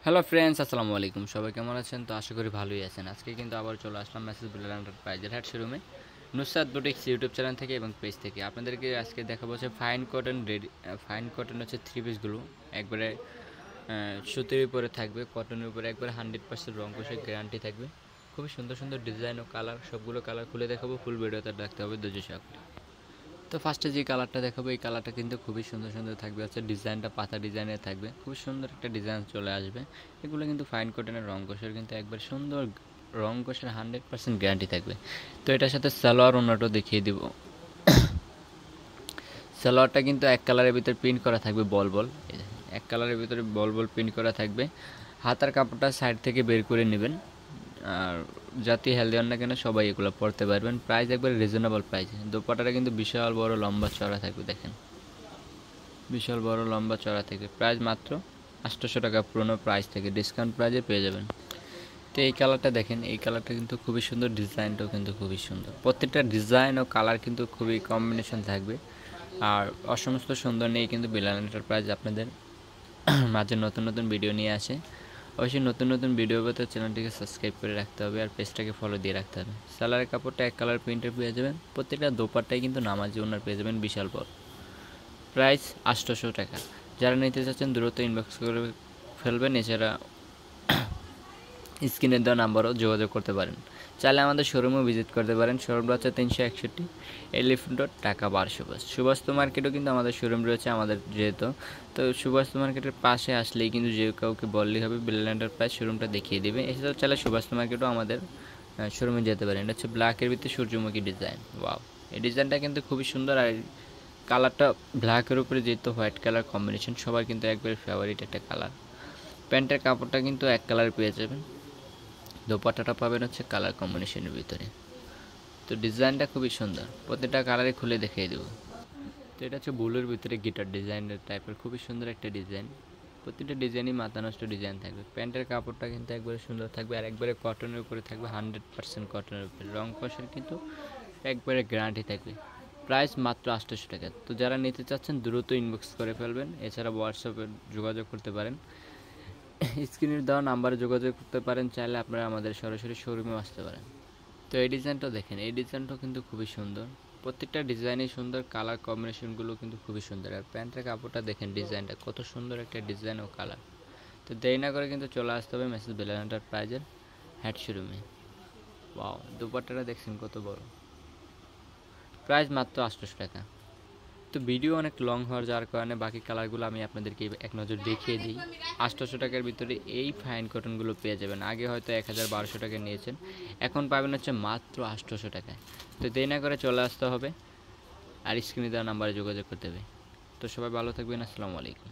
Hello friends, আসসালামু আলাইকুম। সবাই কেমন আছেন? তো আশা করি ভালোই আছেন। আজকে কিন্তু আবার চলে আসলাম মেসেজ বিল্ডার এন্টারপ্রাইজের হেড শোরুমে নুসরাত বুটিক্স ইউটিউব চ্যানেল থেকে এবং পেজ থেকে। আপনাদেরকে আজকে দেখাবো হচ্ছে ফাইন কটন হচ্ছে থ্রি পিসগুলো একবারে সুতির উপরে থাকবে, কটনের উপরে একবারে 100% রং কষে গ্যারান্টি থাকবে। খুবই সুন্দর সুন্দর ডিজাইন ও কালার, সবগুলো কালার খুলে দেখাবো। ফুল ভিডিওতে রাখতে হবে ধৈর্য সহকারে। তো ফার্স্টে যে কালারটা দেখাবো, এই কালারটা কিন্তু খুবই সুন্দর সুন্দর থাকবে। হচ্ছে ডিজাইনটা পাতা ডিজাইনের থাকবে, খুবই সুন্দর একটা ডিজাইন চলে আসবে। এগুলো কিন্তু ফাইন কটনের রং কষের কিন্তু একবার সুন্দর রং কষের 100% গ্যারান্টি থাকবে। তো এটার সাথে সালোয়ার ওনাটাও দেখিয়ে দিব। সালোয়ারটা কিন্তু এক কালারের ভিতরে প্রিন্ট করা থাকবে বল বল, এক কালারের ভিতরে বল বল প্রিন্ট করা থাকবে। হাতার কাপড়টা সাইড থেকে বের করে নেবেন। আর জাতি হেলদি হন না কেন সবাই এগুলো পড়তে পারবেন। প্রাইস একবারে রিজনেবল প্রাইস। দোপাটাটা কিন্তু বিশাল বড় লম্বা চড়া থাকবে, দেখেন বিশাল বড় লম্বা চড়া থেকে। প্রাইস মাত্র 800 টাকা, পুরোনো প্রাইস থেকে ডিসকাউন্ট প্রাইজে পেয়ে যাবেন। তো এই কালারটা দেখেন, এই কালারটা কিন্তু খুবই সুন্দর, ডিজাইনটাও কিন্তু খুবই সুন্দর। প্রত্যেকটা ডিজাইন ও কালার কিন্তু খুবই কম্বিনেশন থাকবে। আর অসমস্ত সুন্দর নিয়ে কিন্তু বিলাল এন্টারপ্রাইজ আপনাদের মাঝে নতুন নতুন ভিডিও নিয়ে আসে। অবশ্যই নতুন নতুন ভিডিও পেতে চ্যানেলটিকে সাবস্ক্রাইব করে রাখতে হবে আর পেজটাকে ফলো দিয়ে রাখতে হবে। সালোয়ারের কাপড়টা এক কালার প্রিন্টের পেয়ে যাবেন। প্রত্যেকটা দোপাট্টাই কিন্তু নামাজি ওনার পেয়ে যাবেন বিশাল বড়। প্রাইস 800 টাকা। যারা নিতে চাচ্ছেন দ্রুত ইনবক্স করে ফেলবেন। এছাড়া স্ক্রিনের দেওয়া নাম্বারও যোগাযোগ করতে পারেন। চাইলে আমাদের শোরুমও ভিজিট করতে পারেন। শোরুমটা হচ্ছে 361 এলিফ্যান্ট রোড, ঢাকা 12 সুবাস্তু মার্কেটও কিন্তু আমাদের শোরুম রয়েছে আমাদের যেহেতু। তো সুবাস্তু মার্কেটের পাশে আসলেই কিন্তু যে কাউকে বললেই হবে বিলাল এন্টারপ্রাইজ শোরুমটা দেখিয়ে দেবে। এছাড়াও চাইলে সুবাস্তু মার্কেটও আমাদের শোরুমে যেতে পারেন। এটা হচ্ছে ব্ল্যাকের ভিতরে সূর্যমুখী ডিজাইন। ওয়াও, এই ডিজাইনটা কিন্তু খুবই সুন্দর। আর কালারটা ব্ল্যাকের উপরে যেহেতু হোয়াইট কালার কম্বিনেশন, সবার কিন্তু একবারে ফেভারিট একটা কালার। প্যান্টের কাপড়টা কিন্তু এক কালার পেয়ে যাবেন। দোপাট্টাটা পাবেন হচ্ছে কালার কম্বিনেশনের ভিতরে। তো ডিজাইনটা খুবই সুন্দর, প্রত্যেকটা কালারে খুলে দেখিয়ে দেবো। তো এটা হচ্ছে ব্লুর ভিতরে গিটার ডিজাইনের টাইপের, খুবই সুন্দর একটা ডিজাইন। প্রতিটা ডিজাইনই মাথা নষ্ট ডিজাইন থাকবে। প্যান্টের কাপড়টা কিন্তু একবারে সুন্দর থাকবে আর একবারে কটনের উপরে থাকবে, 100% কটনের উপরে। রং কষের কিন্তু একবারে গ্যারান্টি থাকবে। প্রাইস মাত্র 800 টাকা। তো যারা নিতে চাচ্ছেন দ্রুত ইনবক্স করে ফেলবেন। এছাড়া হোয়াটসঅ্যাপে যোগাযোগ করতে পারেন, স্ক্রিনের দেওয়া নাম্বারে যোগাযোগ করতে পারেন। চাইলে আপনারা আমাদের সরাসরি শোরুমেও আসতে পারেন। তো এই ডিজাইনটা দেখেন, এই ডিজাইনটাও কিন্তু খুবই সুন্দর। প্রত্যেকটা ডিজাইনই সুন্দর, কালার কম্বিনেশনগুলো কিন্তু খুবই সুন্দর। আর প্যান্টের কাপড়টা দেখেন, ডিজাইনটা কত সুন্দর একটা ডিজাইন ও কালার। তো দেরি না করে কিন্তু চলে আসতে হবে মেসেজ বিলাল এন্টারপ্রাইজের হেড শোরুমে। ওয়াও, দুপাট্টাটা দেখছেন কত বড়। প্রাইস মাত্র 800 টাকা। তো ভিডিও অনেক লং হওয়ার যার কারণে বাকি কালারগুলো আমি আপনাদেরকে এক নজর দেখিয়ে দিই। 800 টাকার ভিতরে এই ফাইন কটনগুলো পেয়ে যাবেন। আগে হয়তো 1000-1200 টাকা নিয়েছেন, এখন পাবেন হচ্ছে মাত্র 800 টাকায়। তো দেরি না করে চলে আসতে হবে আর স্ক্রিনে দেওয়া নাম্বারে যোগাযোগ করতে হবে। তো সবাই ভালো থাকবেন, আসসালামু আলাইকুম।